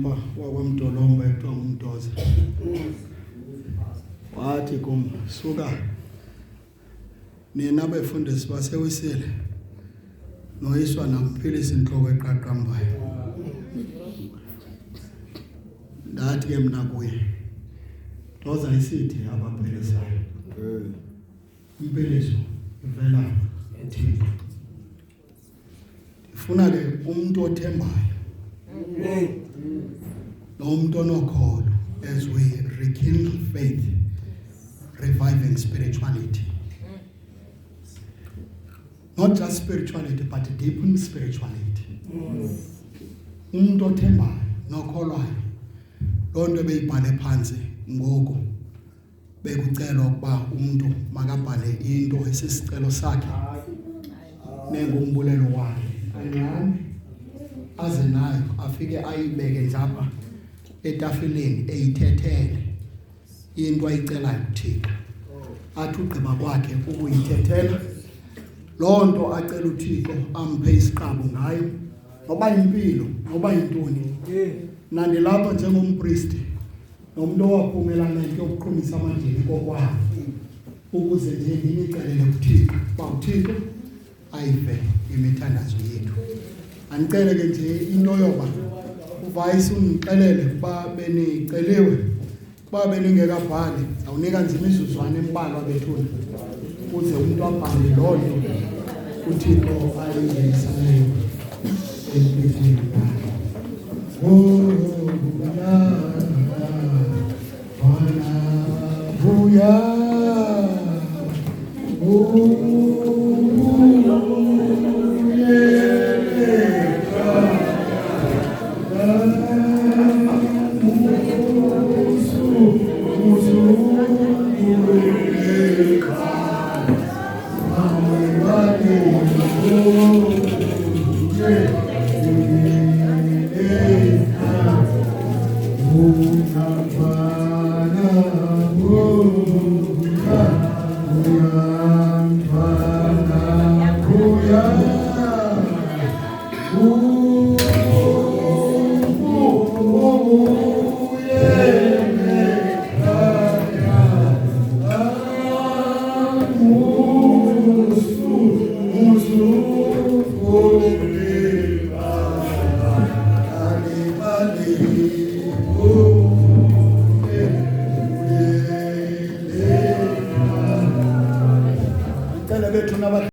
wakwamdolomba ekuthiwa nguMdoza wathi kum suka nina befundisi basewisile noyiswa nakuphilisa inhloko eqaqambayo. Ndathi ke mina kuye Doza isithi abaphilisayo impiliso ivela eThixo. Ndifuna ke umuntu othembayo nomuntu onokholo as we rekindle faith, reviving spirituality. Not just spirituality, but deepen spirituality. Umuntu othembayo nokholwayo loo nto beyibhale phansi ngoku bekucelwa ukuba umuntu makabhale into esisicelo sakhe nengumbulelo wakhe anyani aze nayo afike ayibeke njapha etafileni eyithethele into ayicelayo kuThixo athi ugqiba kwakhe ukuyithethela loo nto acela uThixo amphe isiqabo ngayo noba impilo noba intoni. Nandilapha njengompristi nomuntu owaphumela nento yokuqhumisa amandla kokwabo ukuze nje nginicelele kuThixo ba uThixo ayive imithandazo yethu. Andicele ke nje into yoba uvayisi undixelele kuba beniceliwe kuba beningekabhali awunika nje imizuzwana embalwa bethuna ukuze umuntu abhale loo nto uThixo ayingeniseleyo empilweni yakhe.